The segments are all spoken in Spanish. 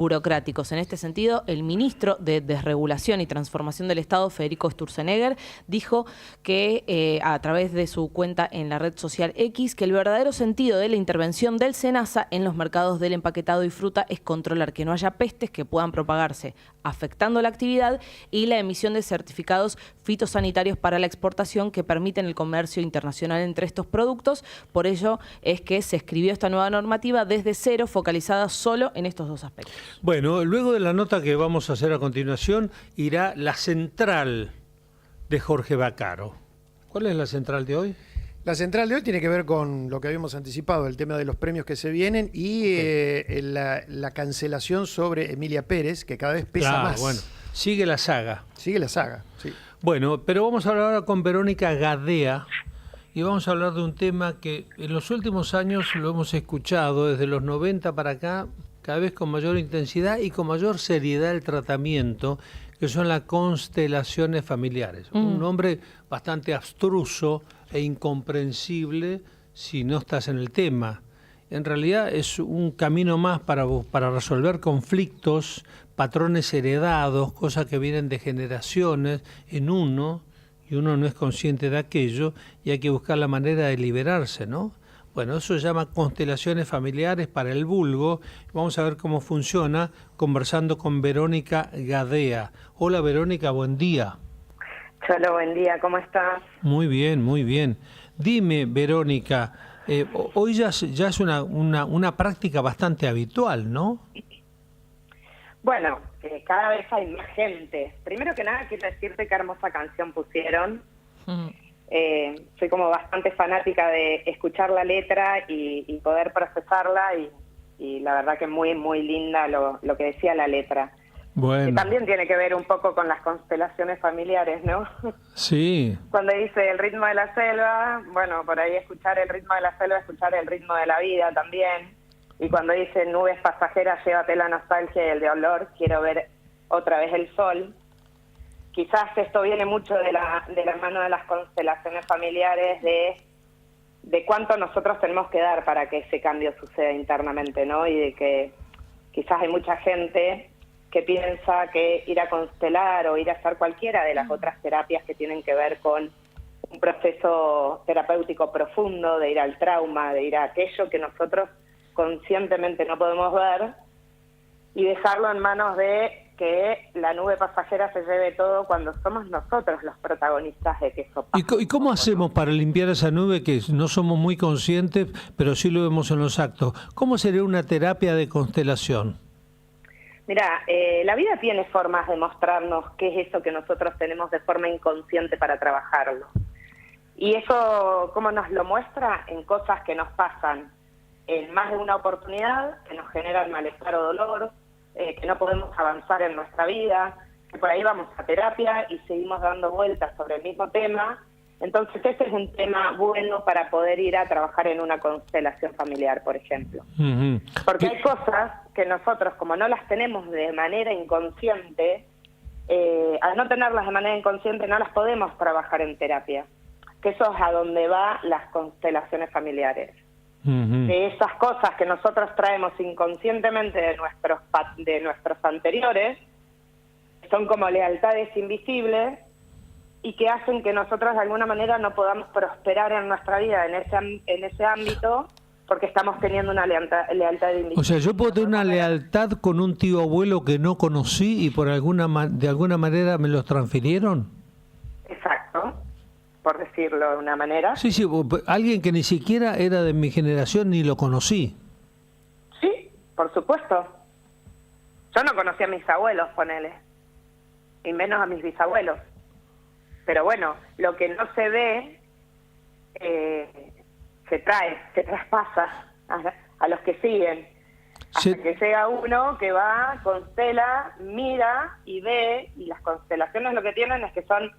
burocráticos. En este sentido, el ministro de Desregulación y Transformación del Estado, Federico Sturzenegger, dijo que a través de su cuenta en la red social X, que el verdadero sentido de la intervención del SENASA en los mercados del empaquetado y fruta es controlar que no haya pestes que puedan propagarse, afectando la actividad, y la emisión de certificados fitosanitarios para la exportación que permiten el comercio internacional entre estos productos. Por ello es que se escribió esta nueva normativa desde cero, focalizada solo en estos dos aspectos. Bueno, luego de la nota que vamos a hacer a continuación, irá la central de Jorge Vaccaro. ¿Cuál es la central de hoy? La central de hoy tiene que ver con lo que habíamos anticipado, el tema de los premios que se vienen y la cancelación sobre Emilia Pérez, que cada vez pesa más. Bueno, sigue la saga. Sigue la saga, sí. Bueno, pero vamos a hablar ahora con Verónica Gadea y vamos a hablar de un tema que en los últimos años lo hemos escuchado desde los 90 para acá, cada vez con mayor intensidad y con mayor seriedad el tratamiento, que son las constelaciones familiares. Un nombre bastante abstruso e incomprensible si no estás en el tema. En realidad es un camino más para resolver conflictos, patrones heredados, cosas que vienen de generaciones en uno, y uno no es consciente de aquello, y hay que buscar la manera de liberarse, ¿no? Bueno, eso se llama constelaciones familiares para el vulgo. Vamos a ver cómo funciona conversando con Verónica Gadea. Hola Verónica, buen día. Cholo, buen día, ¿cómo estás? Muy bien, muy bien. Dime, Verónica, hoy ya es una práctica bastante habitual, ¿no? Bueno, cada vez hay más gente. Primero que nada, quiero decirte qué hermosa canción pusieron. Soy como bastante fanática de escuchar la letra y poder procesarla y la verdad que muy, muy linda lo que decía la letra. Bueno. Que también tiene que ver un poco con las constelaciones familiares, ¿no? Sí. Cuando dice el ritmo de la selva, bueno, por ahí escuchar el ritmo de la selva, escuchar el ritmo de la vida también. Y cuando dice nubes pasajeras, llévate la nostalgia y el dolor, quiero ver otra vez el sol. Quizás esto viene mucho de la mano de las constelaciones familiares, de cuánto nosotros tenemos que dar para que ese cambio suceda internamente, ¿no? Y de que quizás hay mucha gente que piensa que ir a constelar o ir a hacer cualquiera de las otras terapias que tienen que ver con un proceso terapéutico profundo, de ir al trauma, de ir a aquello que nosotros conscientemente no podemos ver, y dejarlo en manos de que la nube pasajera se lleve todo, cuando somos nosotros los protagonistas de que eso pase. ¿Y cómo hacemos para limpiar esa nube que no somos muy conscientes, pero sí lo vemos en los actos? ¿Cómo sería una terapia de constelación? Mira, la vida tiene formas de mostrarnos qué es eso que nosotros tenemos de forma inconsciente para trabajarlo. Y eso, ¿cómo nos lo muestra? En cosas que nos pasan en más de una oportunidad, que nos generan malestar o dolor, que no podemos avanzar en nuestra vida, que por ahí vamos a terapia y seguimos dando vueltas sobre el mismo tema. Entonces este es un tema bueno para poder ir a trabajar en una constelación familiar, por ejemplo. Porque hay cosas que nosotros, como no las tenemos de manera inconsciente, al no tenerlas de manera inconsciente no las podemos trabajar en terapia, que eso es a donde van las constelaciones familiares. De esas cosas que nosotros traemos inconscientemente de nuestros anteriores, son como lealtades invisibles y que hacen que nosotros de alguna manera no podamos prosperar en nuestra vida en ese ámbito, porque estamos teniendo una lealtad invisible. O sea, yo puedo tener una lealtad con un tío abuelo que no conocí y de alguna manera me los transfirieron. Exacto, por decirlo de una manera. Sí, alguien que ni siquiera era de mi generación ni lo conocí. Sí, por supuesto. Yo no conocí a mis abuelos, ponele, y menos a mis bisabuelos. Pero bueno, lo que no se ve se traspasa a los que siguen. Hasta que llega uno que va, constela, mira y ve, y las constelaciones lo que tienen es que son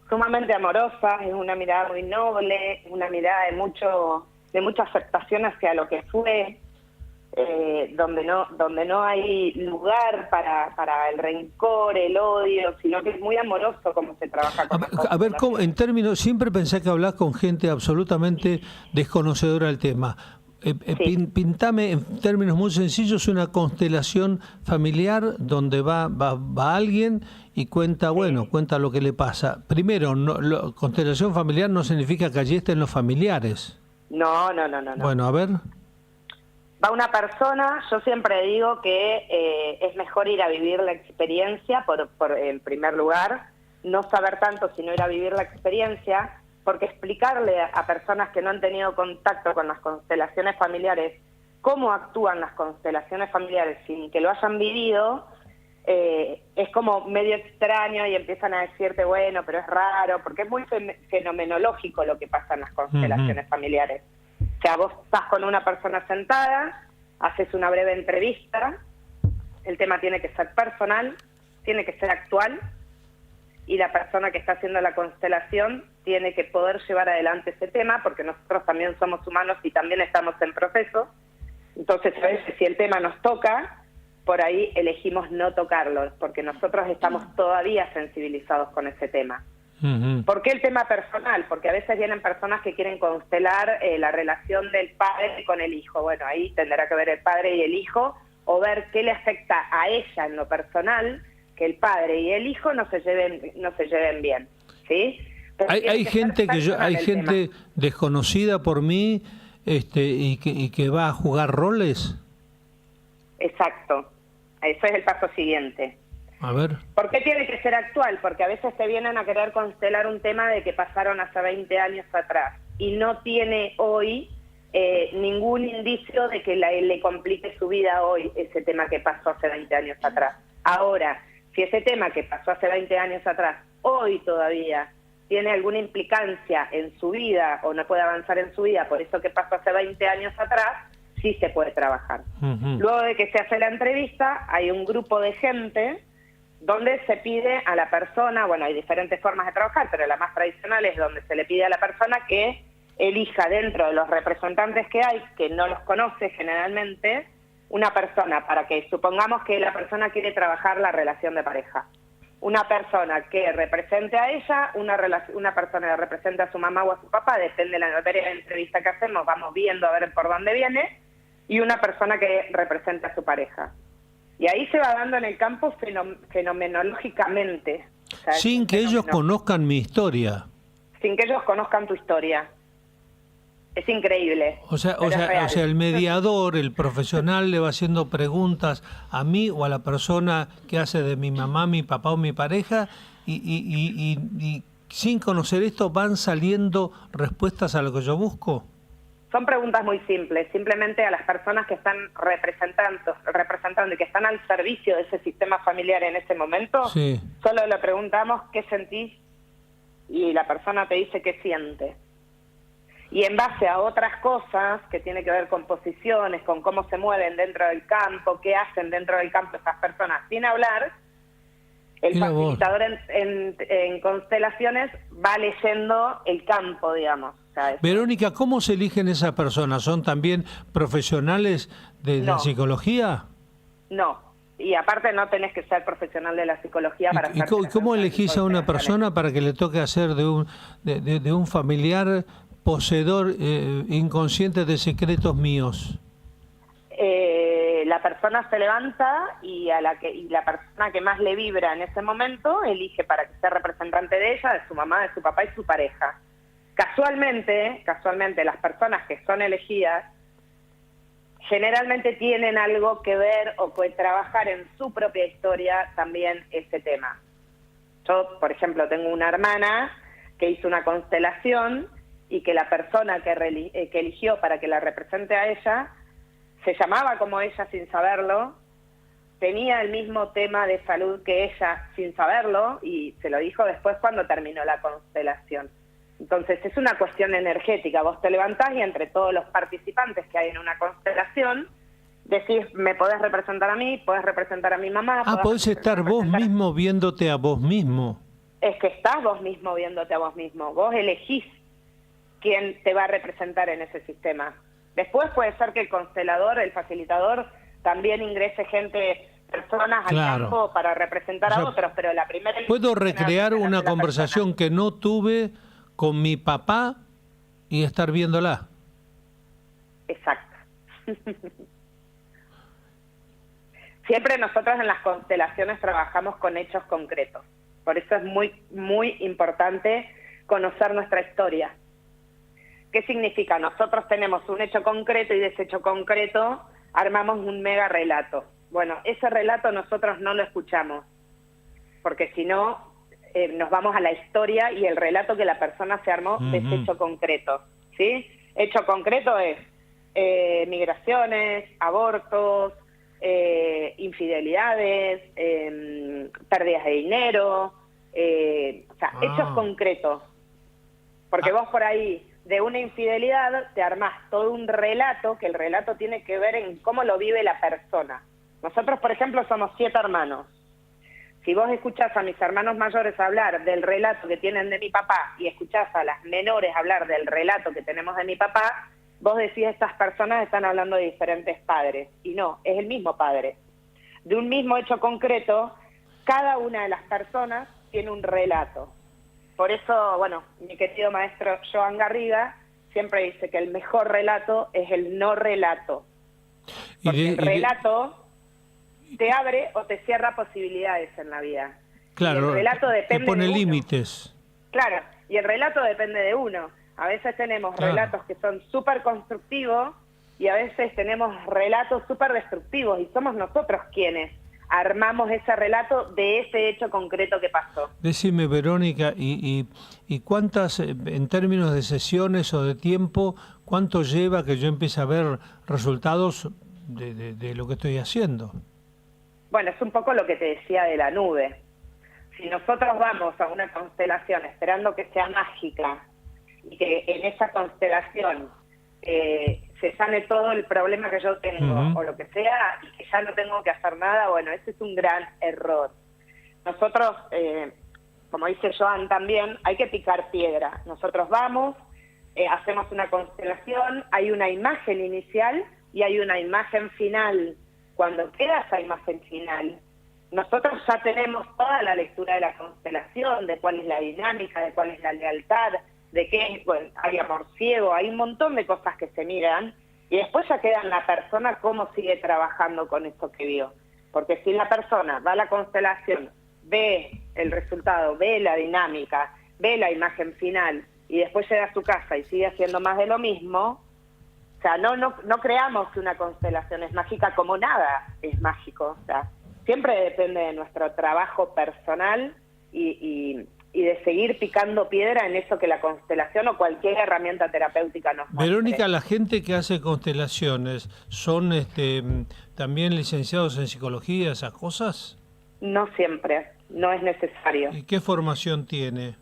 sumamente amorosas, es una mirada muy noble, es una mirada de mucha aceptación hacia lo que fue, donde no hay lugar para el rencor, el odio, sino que es muy amoroso cómo se trabaja con a ver, en términos, siempre pensé que hablás con gente absolutamente desconocedora del tema. Pintame en términos muy sencillos una constelación familiar donde va alguien y cuenta, cuenta lo que le pasa. Primero, constelación familiar no significa que allí estén los familiares. No. Bueno, a ver. Va una persona, yo siempre digo que es mejor ir a vivir la experiencia, en primer lugar, no saber tanto, sino ir a vivir la experiencia, porque explicarle a personas que no han tenido contacto con las constelaciones familiares cómo actúan las constelaciones familiares sin que lo hayan vivido, es como medio extraño y empiezan a decirte, bueno, pero es raro, porque es muy fenomenológico lo que pasa en las constelaciones familiares. O sea, vos estás con una persona sentada, haces una breve entrevista, el tema tiene que ser personal, tiene que ser actual, y la persona que está haciendo la constelación tiene que poder llevar adelante ese tema, porque nosotros también somos humanos y también estamos en proceso. Entonces, a veces si el tema nos toca, por ahí elegimos no tocarlo, porque nosotros estamos todavía sensibilizados con ese tema. ¿Por qué el tema personal? Porque a veces vienen personas que quieren constelar la relación del padre con el hijo. Bueno, ahí tendrá que ver el padre y el hijo, o ver qué le afecta a ella en lo personal, que el padre y el hijo no se lleven bien, ¿sí? Hay gente desconocida por mí y que va a jugar roles. Exacto, eso es el paso siguiente. A ver. ¿Por qué tiene que ser actual? Porque a veces te vienen a querer constelar un tema de que pasaron hace 20 años atrás y no tiene hoy ningún indicio de que le complique su vida hoy ese tema que pasó hace 20 años atrás. Ahora, si ese tema que pasó hace 20 años atrás, hoy todavía tiene alguna implicancia en su vida o no puede avanzar en su vida por eso que pasó hace 20 años atrás, sí se puede trabajar. Luego de que se hace la entrevista, hay un grupo de gente donde se pide a la persona, bueno, hay diferentes formas de trabajar, pero la más tradicional es donde se le pide a la persona que elija dentro de los representantes que hay, que no los conoce generalmente, una persona para que, supongamos que la persona quiere trabajar la relación de pareja. Una persona que represente a ella, una persona que represente a su mamá o a su papá, depende de la entrevista que hacemos, vamos viendo a ver por dónde viene, y una persona que represente a su pareja. Y ahí se va dando en el campo fenomenológicamente. O sea, sin que ellos conozcan mi historia. Sin que ellos conozcan tu historia. Es increíble. O sea, el mediador, el profesional le va haciendo preguntas a mí o a la persona que hace de mi mamá, mi papá o mi pareja y sin conocer esto van saliendo respuestas a lo que yo busco. Son preguntas muy simples, simplemente a las personas que están representando y que están al servicio de ese sistema familiar en ese momento, sí. Solo le preguntamos qué sentís y la persona te dice qué siente. Y en base a otras cosas que tiene que ver con posiciones, con cómo se mueven dentro del campo, qué hacen dentro del campo esas personas, sin hablar, el facilitador en constelaciones va leyendo el campo, digamos. O sea, Verónica, ¿cómo se eligen esas personas? ¿Son también profesionales de la psicología? No, y aparte no tenés que ser profesional de la psicología para hacer. ¿Y cómo elegís a una persona para que le toque hacer de un familiar poseedor inconsciente de secretos míos? La persona se levanta y la persona que más le vibra en ese momento elige para que sea representante de ella, de su mamá, de su papá y su pareja. Casualmente, las personas que son elegidas generalmente tienen algo que ver o que trabajar en su propia historia también ese tema. Yo, por ejemplo, tengo una hermana que hizo una constelación y que la persona que eligió para que la represente a ella se llamaba como ella sin saberlo, tenía el mismo tema de salud que ella sin saberlo y se lo dijo después cuando terminó la constelación. Entonces es una cuestión energética, vos te levantás y entre todos los participantes que hay en una constelación, decís, me podés representar a mí, podés representar a mi mamá. Podés estar vos mismo viéndote a vos mismo. Es que estás vos mismo viéndote a vos mismo, vos elegís quién te va a representar en ese sistema. Después puede ser que el constelador, el facilitador, también ingrese personas al campo para representar a otros, pero la primera... ¿Puedo recrear una conversación que no tuve con mi papá y estar viéndola? Exacto. Siempre nosotros en las constelaciones trabajamos con hechos concretos. Por eso es muy, muy importante conocer nuestra historia. ¿Qué significa? Nosotros tenemos un hecho concreto y de ese hecho concreto armamos un mega relato. Bueno, ese relato nosotros no lo escuchamos, porque si no, nos vamos a la historia y el relato que la persona se armó de ese hecho concreto, ¿sí? Hecho concreto es migraciones, abortos, infidelidades, pérdidas de dinero, o sea, hechos concretos. Porque vos por ahí, de una infidelidad, te armás todo un relato, que el relato tiene que ver en cómo lo vive la persona. Nosotros, por ejemplo, somos 7 hermanos. Si vos escuchás a mis hermanos mayores hablar del relato que tienen de mi papá y escuchás a las menores hablar del relato que tenemos de mi papá, vos decís, estas personas están hablando de diferentes padres. Y no, es el mismo padre. De un mismo hecho concreto, cada una de las personas tiene un relato. Por eso, bueno, mi querido maestro Joan Garriga siempre dice que el mejor relato es el no relato. Porque el relato te abre o te cierra posibilidades en la vida. Claro, y el relato depende te pone de uno. Límites. Claro, y el relato depende de uno. A veces tenemos relatos que son súper constructivos y a veces tenemos relatos súper destructivos y somos nosotros quienes armamos ese relato de ese hecho concreto que pasó. Decime, Verónica, ¿y cuántas, en términos de sesiones o de tiempo, cuánto lleva que yo empiece a ver resultados de lo que estoy haciendo? Bueno, es un poco lo que te decía de la nube. Si nosotros vamos a una constelación esperando que sea mágica y que en esa constelación se sane todo el problema que yo tengo o lo que sea y que ya no tengo que hacer nada, bueno, ese es un gran error. Nosotros, como dice Joan también, hay que picar piedra. Nosotros vamos, hacemos una constelación, hay una imagen inicial y hay una imagen final. Cuando queda esa imagen final, nosotros ya tenemos toda la lectura de la constelación, de cuál es la dinámica, de cuál es la lealtad, de qué es, bueno, hay amor ciego, hay un montón de cosas que se miran y después ya queda en la persona cómo sigue trabajando con eso que vio. Porque si la persona va a la constelación, ve el resultado, ve la dinámica, ve la imagen final y después llega a su casa y sigue haciendo más de lo mismo, o sea, no creamos que una constelación es mágica, como nada es mágico. O sea, siempre depende de nuestro trabajo personal y de seguir picando piedra en eso que la constelación o cualquier herramienta terapéutica nos muestre. Verónica, la gente que hace constelaciones, ¿son también licenciados en psicología, esas cosas? No siempre, no es necesario. ¿Y qué formación tiene?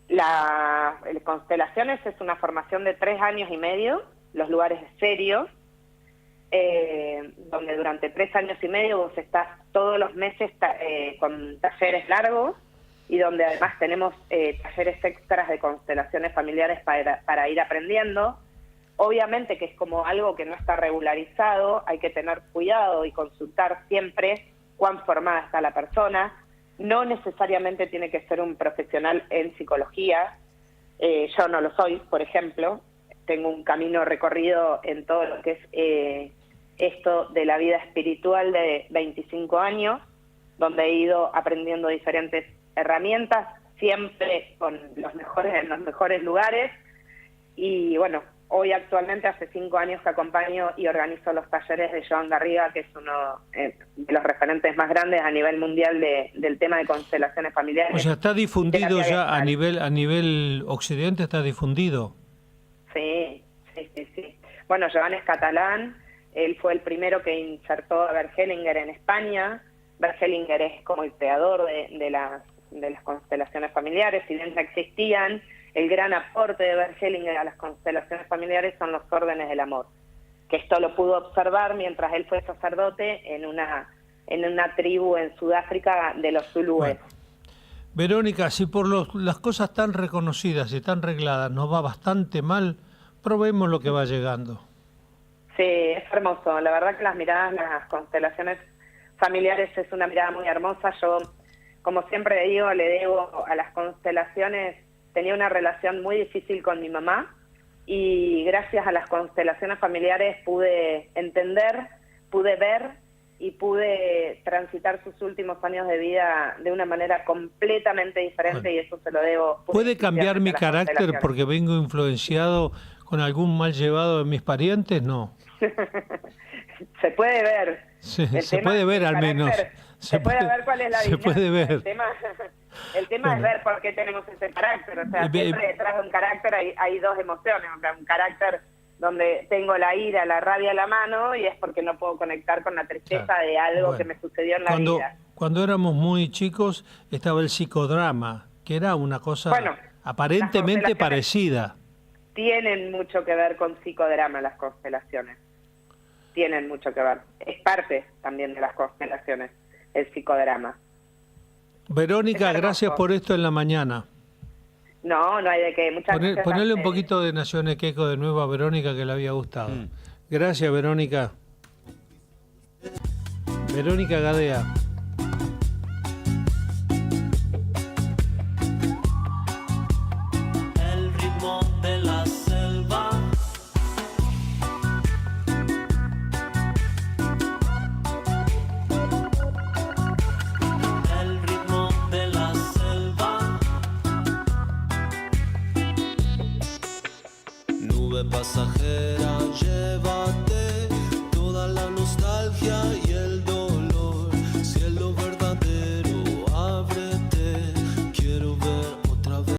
El constelaciones es una formación de 3 años y medio, los lugares serios, donde durante 3 años y medio vos estás todos los meses con talleres largos y donde además tenemos talleres extras de constelaciones familiares para ir aprendiendo. Obviamente que es como algo que no está regularizado, hay que tener cuidado y consultar siempre cuán formada está la persona. No necesariamente tiene que ser un profesional en psicología. Yo no lo soy, por ejemplo. Tengo un camino recorrido en todo lo que es esto de la vida espiritual de 25 años, donde he ido aprendiendo diferentes herramientas, siempre con los mejores en los mejores lugares. Y bueno, hoy actualmente hace 5 años que acompaño y organizo los talleres de Joan Garriga, que es uno de los referentes más grandes a nivel mundial del tema de constelaciones familiares. O sea, está difundido ya a nivel occidente, está difundido. Sí. Bueno, Joan es catalán, él fue el primero que insertó a Bert Hellinger en España. Bert Hellinger es como el creador de las constelaciones familiares. Si bien ya existían, el gran aporte de Bert Hellinger a las constelaciones familiares son los órdenes del amor, que esto lo pudo observar mientras él fue sacerdote en una tribu en Sudáfrica de los zulúes. Bueno. Verónica, si por las cosas tan reconocidas y tan regladas nos va bastante mal, probemos lo que va llegando. Sí, es hermoso. La verdad que las constelaciones familiares es una mirada muy hermosa. Yo, como siempre digo, le debo a las constelaciones. Tenía una relación muy difícil con mi mamá y gracias a las constelaciones familiares pude entender, pude ver y pude transitar sus últimos años de vida de una manera completamente diferente, bueno, y eso se lo debo. ¿Puede cambiar mi carácter porque vengo influenciado con algún mal llevado de mis parientes? No. Se puede ver. Sí, se puede ver al menos. Se puede ver cuál es la se dinámica. puede ver. El tema Bueno. es ver por qué tenemos ese carácter. O sea, siempre detrás de un carácter hay dos emociones. O sea, un carácter donde tengo la ira, la rabia a la mano, y es porque no puedo conectar con la tristeza de algo que me sucedió en la vida. Cuando éramos muy chicos estaba el psicodrama, que era una cosa aparentemente parecida. Tienen mucho que ver con psicodrama las constelaciones. Tienen mucho que ver. Es parte también de las constelaciones, el psicodrama. Verónica, gracias por esto en la mañana. No hay de qué. Muchas gracias. Ponerle un poquito de Naciones Queco de nuevo a Verónica, que le había gustado. Gracias, Verónica. Verónica Gadea. El ritmo de la selva. El ritmo de la selva. Nube pasajera.